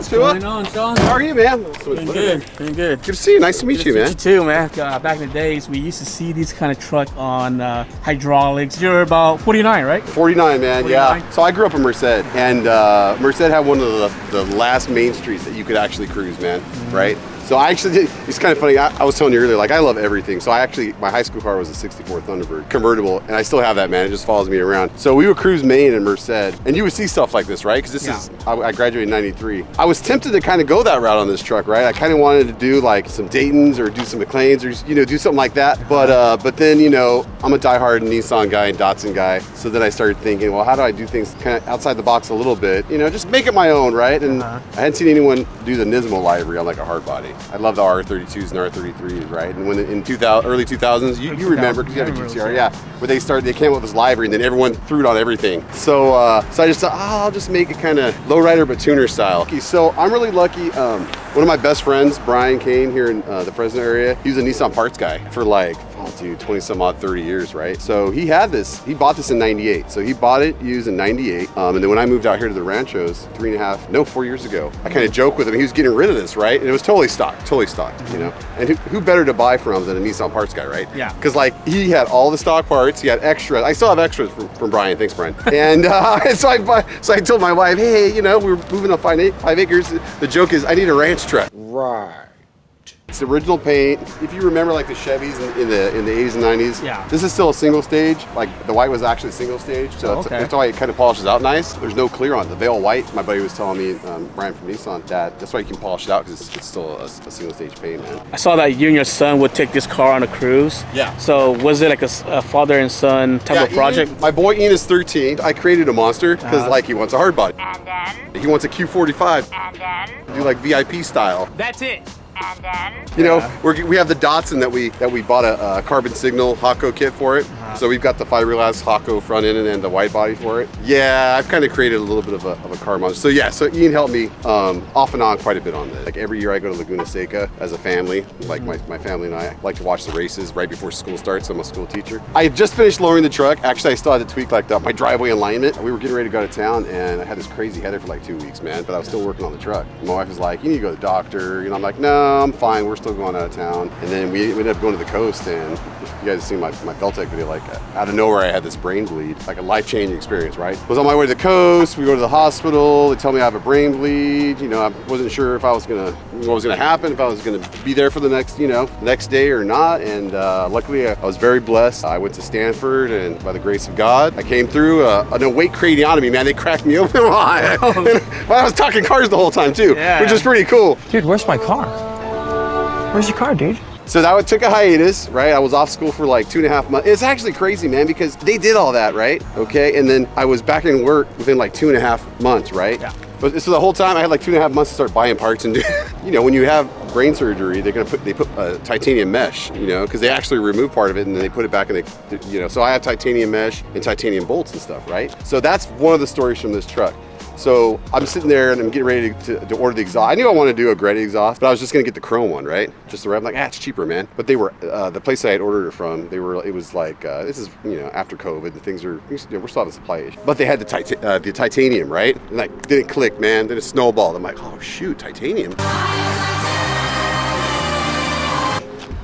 Tua. What's going on, Sean? How are you, man? Doing good. Doing good. Good to see you. Nice to meet you, man. You too, man. Back in the days, we used to see these kind of truck on hydraulics. You're about 49, right? 49, man. 49. Yeah. So I grew up in Merced, and Merced had one of the last main streets that you could actually cruise, man. Right. So I actually did, it's kind of funny, I was telling you earlier, like I love everything. So my high school car was a 64 Thunderbird convertible, and I still have that, man. It just follows me around. So we would cruise Maine and Merced, and you would see stuff like this, right? Because this is, I graduated in 93. I was tempted to kind of go that route on this truck, right? I kind of wanted to do like some Daytons or do some McLeans or, do something like that. But then, I'm a diehard Nissan guy and Datsun guy. So then I started thinking, well, how do I do things kind of outside the box a little bit? Just make it my own, right? And I hadn't seen anyone do the Nismo livery on like a Hardbody. I love the R32s and R33s, right? And when in early 2000s, you remember because you have a GTR, where they came up with this livery and then everyone threw it on everything. So I just thought, I'll just make it kind of lowrider but tuner style. So I'm really lucky. One of my best friends, Brian, came here in the Fresno area. He was a Nissan parts guy for 20 some odd 30 years, right? So he bought this in 98. So he bought it used in 98. And then when I moved out here to the Ranchos 4 years ago, I kind of joke with him, he was getting rid of this, right? And it was totally stock, And who better to buy from than a Nissan parts guy, right? Yeah. Because he had all the stock parts, he had extras. I still have extras from Brian, thanks Brian. And so I told my wife, hey, we're moving up 5 acres. The joke is I need a ranch truck. Right. It's the original paint. If you remember the Chevys in the 80s and 90s, this is still a single stage. The white was actually a single stage, so that's why it kind of polishes out nice. There's no clear on it. The Veil white, my buddy was telling me, Brian from Nissan, that's why you can polish it out because it's still a single stage paint, man. I saw that you and your son would take this car on a cruise. Yeah. So was it like a father and son type of project? My boy Ian is 13. I created a monster because he wants a hard body. And then? He wants a Q45. And then? Do VIP style. That's it. And then? We have the Datsun that we bought a carbon signal Hako kit for it. So we've got the fiberglass Hako front end and then the wide body for it. Yeah, I've kind of created a little bit of a car monster. So Ian helped me off and on quite a bit on this. Every year I go to Laguna Seca as a family. My family and I like to watch the races right before school starts. I'm a school teacher. I had just finished lowering the truck. Actually, I still had to tweak my driveway alignment. We were getting ready to go to town and I had this crazy header for 2 weeks, man. But I was still working on the truck. My wife was like, you need to go to the doctor. I'm like, no, I'm fine. We're still going out of town. And then we ended up going to the coast, and if you guys have seen my Beltec video, out of nowhere I had this brain bleed, a life-changing experience, right? I was on my way to the coast, we go to the hospital, they tell me I have a brain bleed. I wasn't sure if what was gonna happen, if I was gonna be there for the next day or not. And luckily I was very blessed. I went to Stanford, and by the grace of God, I came through an awake craniotomy, man. They cracked me open. I was talking cars the whole time too, which is pretty cool. Dude, where's my car? Where's your car, dude? So that took a hiatus, right? I was off school for 2.5 months. It's actually crazy, man, because they did all that, right? Okay, and then I was back in work within 2.5 months, right? Yeah. But so the whole time I had 2.5 months to start buying parts and when you have brain surgery, they put titanium mesh, because they actually remove part of it and then they put it back in so I have titanium mesh and titanium bolts and stuff, right? So that's one of the stories from this truck. So I'm sitting there and I'm getting ready to order the exhaust. I knew I wanted to do a Gretty exhaust, but I was just gonna get the chrome one, right? Just the rev. I'm like, it's cheaper, man. But they were the place that I had ordered it from. It was this is after COVID and things are we're still having supply issues. But they had the titanium, right? And didn't click, man. Then it snowballed. I'm like, oh shoot, titanium.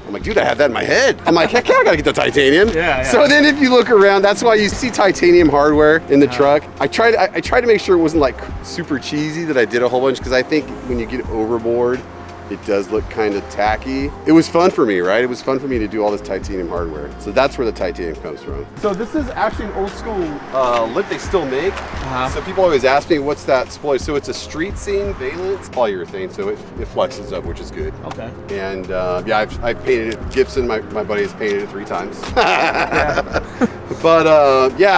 I'm like, dude, I have that in my head. I'm like, heck yeah, I gotta get the titanium. Yeah. So then if you look around, that's why you see titanium hardware in the truck. I tried to make sure it wasn't super cheesy, that I did a whole bunch, because I think when you get overboard, it does look kind of tacky. It was fun for me, right? It was fun for me to do all this titanium hardware. So that's where the titanium comes from. So this is actually an old school lip they still make. So people always ask me, what's that spoiler? So it's a street scene valence polyurethane, so it flexes up, which is good. Okay. And I've painted it. Gibson, my buddy, has painted it 3 times. But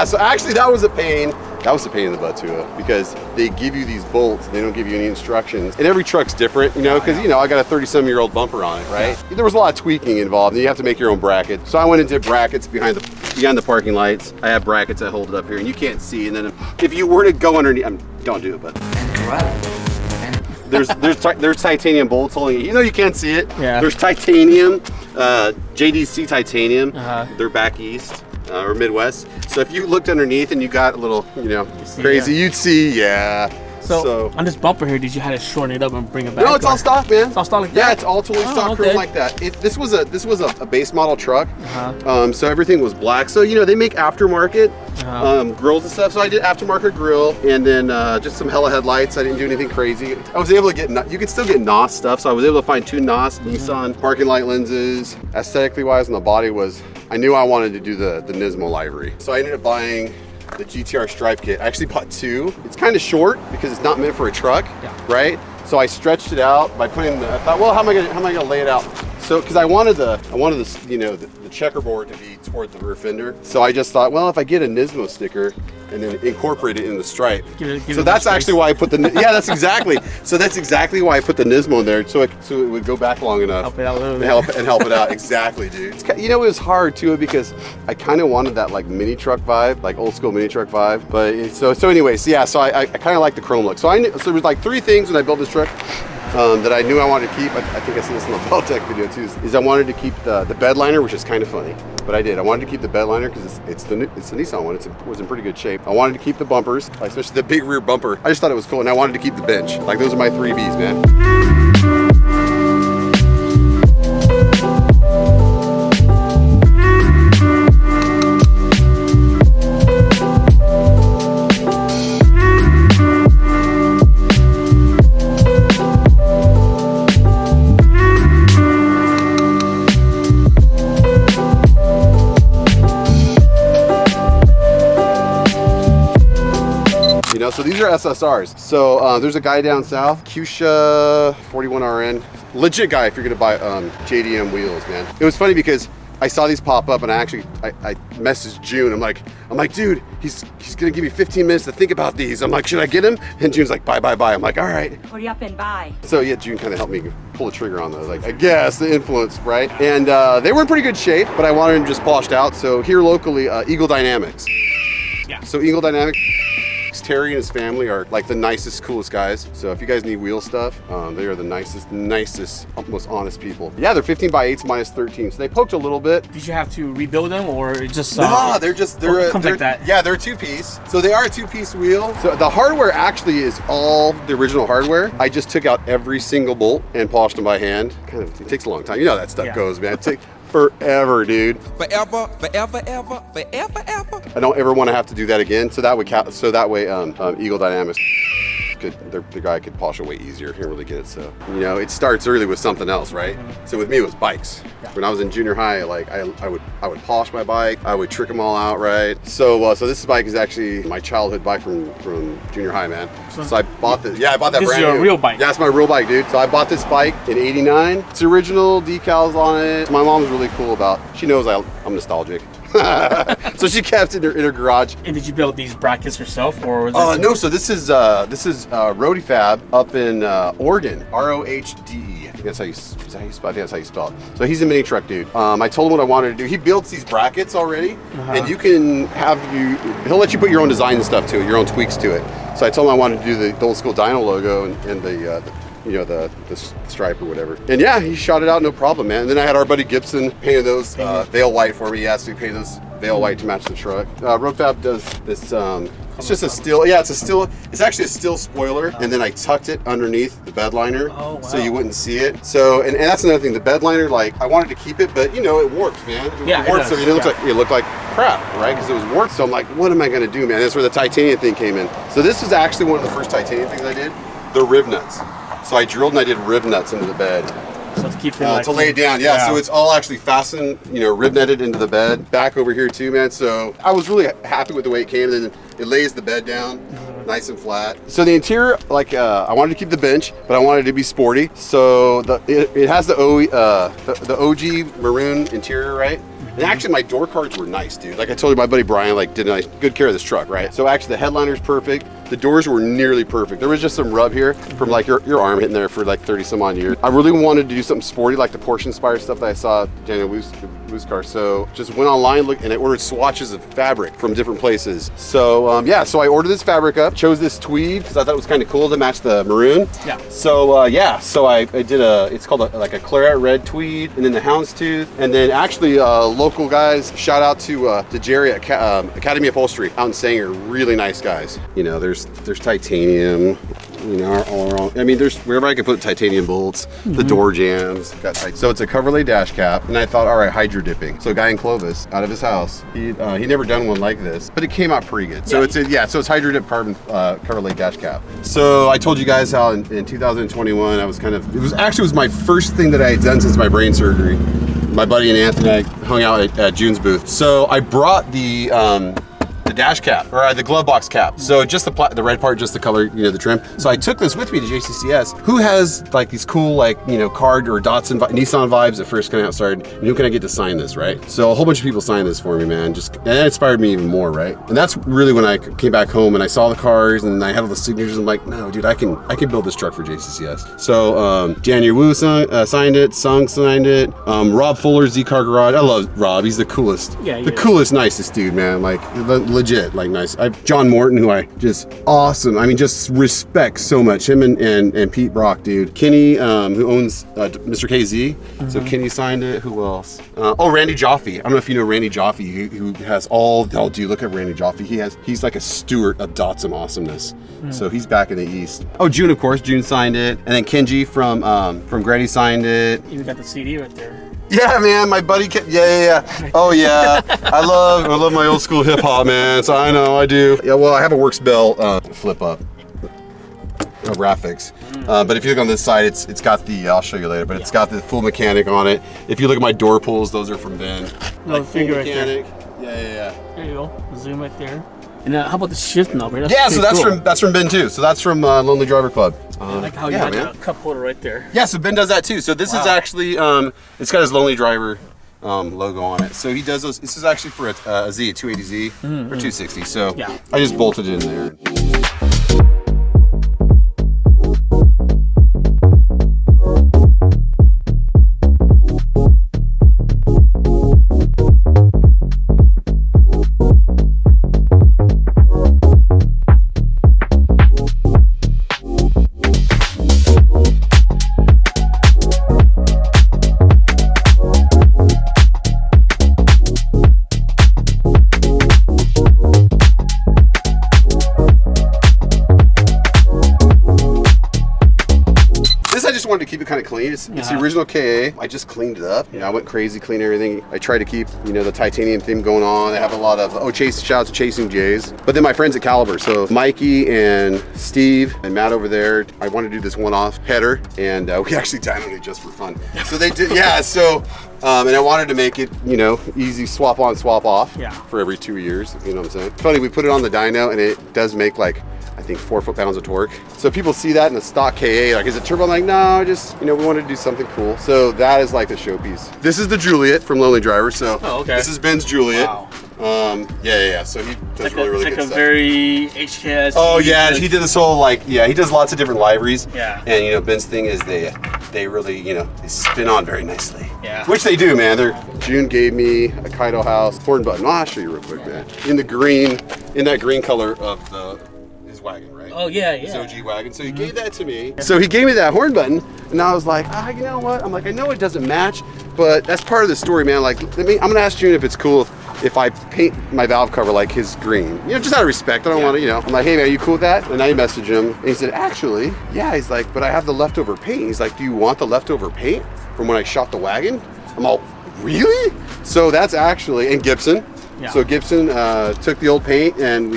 so actually that was a pain. That was a pain in the butt too, because they give you these bolts, they don't give you any instructions. And every truck's different, because I got a 30-some-year-old bumper on it, right? There was a lot of tweaking involved, and you have to make your own brackets. So I went and did brackets behind the parking lights. I have brackets that hold it up here, and you can't see. And then if you were to go underneath, don't do it, but there's titanium bolts holding it. You can't see it. Yeah. There's titanium, JDC titanium. They're back east. Or Midwest. So if you looked underneath and you got a little, crazy, you'd see, So on this bumper here, did you have to shorten it up and bring it back? No, it's all stock, man. It's all stock like that? Yeah, it's all totally stock chrome like that. This was a base model truck. So everything was black. So, you know, they make aftermarket grills and stuff. So I did aftermarket grill and then just some hella headlights. I didn't do anything crazy. I was able to get, you could still get NOS stuff. So I was able to find 2 NOS Nissan parking light lenses. Aesthetically wise, and the body was, I knew I wanted to do the Nismo livery. So I ended up buying the GTR stripe kit. I actually bought 2. It's kind of short because it's not meant for a truck, right? So I stretched it out by putting I thought, well, how am I gonna lay it out? So, because I wanted the you know, the checkerboard to be toward the rear fender. So I just thought, well, if I get a Nismo sticker and then incorporate it in the stripe. So that's actually why I put the, yeah, that's exactly. So that's exactly why I put the Nismo in there, so it would go back long enough. Help it out a little bit. Help it out, exactly, dude. You know, it was hard too because I kind of wanted that like mini truck vibe, like old school mini truck vibe. But so anyways, yeah, so I kind of like the chrome look. So there was like 3 things when I built this truck that I knew I wanted to keep. I think I said this in the Beltec video too, is I wanted to keep the bed liner, which is kind of funny, but I did. I wanted to keep the bed liner because it's the Nissan one. It was in pretty good shape. I wanted to keep the bumpers, especially the big rear bumper. I just thought it was cool, and I wanted to keep the bench. Like, those are my 3 Bs, man. You know, so these are SSRs. So there's a guy down south, Fuchsia 41RN, legit guy if you're gonna buy JDM wheels, man. It was funny because I saw these pop up and I messaged June. I'm like, dude, he's gonna give me 15 minutes to think about these. I'm like, should I get him? And June's like, buy. I'm like, all right. Hurry up and buy. So yeah, June kind of helped me pull the trigger on those. Like, I guess the influence, right? And they were in pretty good shape, but I wanted them just polished out. So here locally, Eagle Dynamics. Yeah. So Eagle Dynamics, Terry and his family are like the nicest, coolest guys. So if you guys need wheel stuff, they are the nicest, most honest people. Yeah, they're 15 by 8s minus 13. So they poked a little bit. Did you have to rebuild them or just? No, they're like that. Yeah, they're a 2-piece. So they are a 2-piece wheel. So the hardware actually is all the original hardware. I just took out every single bolt and polished them by hand. It takes a long time. You know how that stuff goes, man. It takes forever, dude. Forever. I don't ever want to have to do that again. So that way, Eagle Dynamics the guy could polish it way easier. Can't really get it. So, you know, it starts early with something else, right? So with me, it was bikes. When I was in junior high, like I would polish my bike. I would trick them all out, right? So this bike is actually my childhood bike from junior high, man. So I bought this. Yeah, I bought that brand new. This is your real bike. Yeah, it's my real bike, dude. So I bought this bike in '89. It's original decals on it. My mom's really cool about. She knows I'm nostalgic. So she kept it in her garage. And did you build these brackets yourself, or was it no? So this is Roadie Fab up in Oregon. ROHDE. I think that's how you spell. I think that's how you spell it. So he's a mini truck dude. I told him what I wanted to do. He builds these brackets already, and you can he'll let you put your own design and stuff to it, your own tweaks to it. So I told him I wanted to do the old school dyno logo and the stripe or whatever. And yeah, he shot it out no problem, man. And then I had our buddy Gibson painted those veil white for me. Yeah, so he painted those veil white to match the truck. Roadfab does this, it's just a steel, yeah, it's actually a steel spoiler, and then I tucked it underneath the bed liner so you wouldn't see it. So, and that's another thing, the bed liner, like, I wanted to keep it, but you know, it warps, man. It warps, so it looked like crap, right? Because it was warped, so I'm like, what am I gonna do, man? That's where the titanium thing came in. So this was actually one of the first titanium things I did, the riv nuts. So I drilled and I did riv nuts into the bed. So to keep it to lay it down, yeah. So it's all actually fastened, you know, riv netted into the bed. Back over here too, man. So I was really happy with the way it came. And then it lays the bed down nice and flat. So the interior, like I wanted to keep the bench, but I wanted it to be sporty. So it has the OG maroon interior, right? And actually my door cards were nice, dude. Like I told you, my buddy Brian did good care of this truck, right? So actually the headliner's perfect. The doors were nearly perfect. There was just some rub here from like your arm hitting there for like 30 some odd years. I really wanted to do something sporty, like the Porsche inspired stuff that I saw Daniel Wu's car. So just went online and I ordered swatches of fabric from different places. So yeah, so I ordered this fabric up, chose this tweed because I thought it was kind of cool to match the maroon. Yeah. So yeah, so I did it's called like a claret red tweed, and then the houndstooth, and then actually local guys, shout out to Jerry at Academy Upholstery out in Sanger, really nice guys. You know, there's titanium, you know, all around. I mean, there's wherever I could put titanium bolts, the door jams, got tight. So it's a Coverlay dash cap, and I thought, all right, hydro dipping. So a guy in Clovis, out of his house, he never done one like this, but it came out pretty good. So so it's hydro dip carbon Coverlay dash cap. So I told you guys how in 2021 I was it was my first thing that I had done since my brain surgery. My buddy and Anthony and I hung out at June's booth. So I brought the dash cap, or the glove box cap. So just the red part, just the color, you know, the trim. So I took this with me to JCCS. Who has like these cool, like, you know, card or Nissan vibes at first coming out started, and who can I get to sign this, right? So a whole bunch of people signed this for me, man. And that inspired me even more, right? And that's really when I came back home and I saw the cars and I had all the signatures. I'm like, no, dude, I can build this truck for JCCS. So Daniel Wu signed it, Sung signed it, Rob Fuller's Z-Car Garage. I love Rob. He's the coolest. Yeah, the coolest, nicest dude, man. Like legit, like nice. John Morton, who I just awesome. I mean, just respect so much. Him and Pete Brock, dude. Kenny, who owns Mr. KZ. So Kenny signed it. Who else? Randy Jaffe. I don't know if you know Randy Jaffe, who has all. Oh, dude, look at Randy Jaffe. He's like a steward of Datsun awesomeness. So he's back in the East. Oh, June, of course. June signed it, and then Kenji from Grady signed it. You got the CD right there. Yeah, man, my buddy kept, yeah. Oh, yeah. I love my old school hip hop, man. So I know I do. Yeah, well, I have a Works Bell flip up graphics. But if you look on this side, it's got the, I'll show you later, but it's got the full mechanic on it. If you look at my door pulls, those are from Ben. No, figure right there. Yeah. There you go. Zoom right there. And how about the shift knob? Right? So that's from Ben too. So that's from Lonely Driver Club. I like how you have a cup holder right there. Yeah, so Ben does that too. So this is actually, it's got his Lonely Driver logo on it. So he does those. This is actually for a Z280Z or 260. So I just bolted it in there. Wanted to keep it kind of clean. It's the original KA. I just cleaned it up. You know, I went crazy, cleaned everything. I tried to keep, you know, the titanium theme going on. I have a lot of shout out to Chasing Jays. But then my friends at Caliber, so Mikey and Steve and Matt over there, I wanted to do this one-off header, and we actually dynoed it just for fun. So they did, so and I wanted to make it, you know, easy swap on, swap off for every 2 years. You know what I'm saying? Funny, we put it on the dyno, and it does make like, I think 4 foot-pounds of torque. So people see that in the stock KA, like, is it turbo? I'm like, no, just, you know, we wanted to do something cool. So that is like the showpiece. This is the Juliet from Lonely Driver. So this is Ben's Juliet. Wow. So he does really good stuff. It's like a very HKS. Oh yeah, he did this whole he does lots of different liveries. Yeah. And you know, Ben's thing is they really, you know, they spin on very nicely. Yeah. Which they do, man. June gave me a Kaido House horn button. I'll show you real quick, man. In that green color of his wagon, right? Oh yeah. His OG wagon. So he gave that to me. So he gave me that horn button, and I was like, you know what? I'm like, I know it doesn't match, but that's part of the story, man. Like, I'm gonna ask June if it's cool if I paint my valve cover like his green. You know, just out of respect. I don't want to, you know. I'm like, hey man, you cool with that? And I messaged him, and he said, actually, yeah. He's like, but I have the leftover paint. He's like, do you want the leftover paint from when I shot the wagon? I'm all, really? So that's actually, and Gibson. Yeah. So Gibson took the old paint, and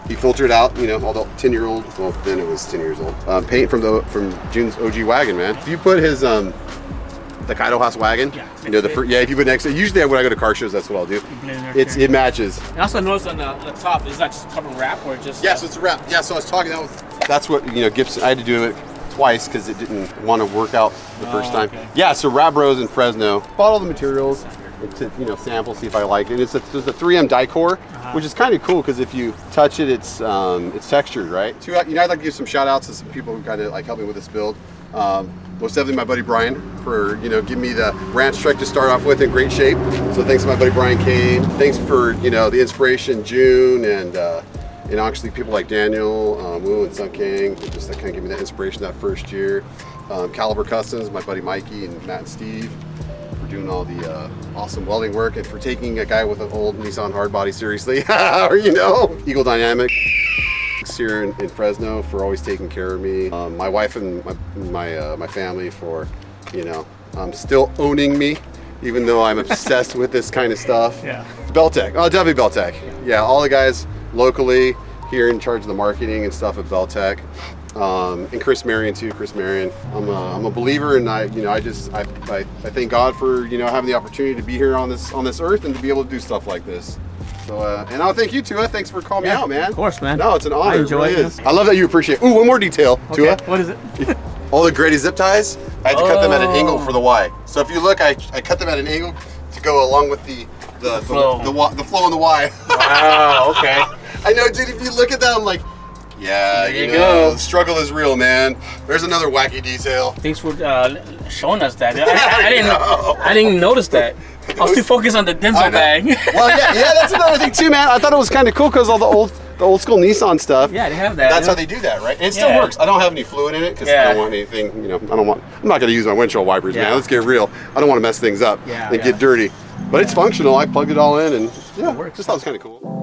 he filtered out, you know, all the 10-year-old, well, then it was 10 years old, paint from June's OG wagon, man. If you put his, the Kaido House wagon, you know, if you put next to, usually when I go to car shows, that's what I'll do. It matches. I also noticed on the top, is that just carbon wrap or just? Yeah, so it's a wrap. Yeah, so I was talking that's what, you know, Gibson, I had to do it twice because it didn't want to work out the first time. Okay. Yeah, so Rab Rose in Fresno, bought all the materials to, you know, sample, see if I like it. It's a 3M die core, which is kind of cool because if you touch it, it's textured, right? So, you know, I'd like to give some shout outs to some people who kind of like helped me with this build. Most definitely my buddy Brian for, you know, giving me the ranch truck to start off with in great shape. So thanks to my buddy Brian Kane. Thanks for, you know, the inspiration, June, and actually people like Daniel, Wu, and Sun King, just that kind of gave me that inspiration that first year. Caliber Customs, my buddy Mikey and Matt and Steve for doing all the awesome welding work and for taking a guy with an old Nissan Hardbody seriously, or, you know, Eagle Dynamic. folks here in Fresno for always taking care of me. My wife and my family for, you know, still owning me, even though I'm obsessed with this kind of stuff. Yeah. Beltec. Oh, definitely Beltec. Yeah, all the guys locally here in charge of the marketing and stuff at Beltec. And Chris Marion too. Chris Marion. I'm a believer, and I thank God for, you know, having the opportunity to be here on this earth and to be able to do stuff like this. So and I'll thank you, Tua. Thanks for calling me out, man. Of course, man. No, it's an honor. I enjoy it really it. is. I love that you appreciate. Ooh, one more detail, Tua. What is it? All the Grady zip ties, I had to cut them at an angle for the Y. So if you look, I cut them at an angle to go along with the flow and the Y. Wow. Okay. I know, dude. If you look at that, I'm like, yeah, There you know, go. the struggle is real, man. There's another wacky detail. Thanks for showing us that. I didn't notice that. I was too focused on the Denzel bag. Well, yeah, that's another thing too, man. I thought it was kind of cool because all the old school Nissan stuff. Yeah, they have that. That's how they do that, right? And it still works. I don't have any fluid in it because I don't want anything. You know, I'm not gonna use my windshield wipers, man. Let's get real. I don't want to mess things up and get dirty. But it's functional. I plugged it all in, and it works. Just thought it was kind of cool.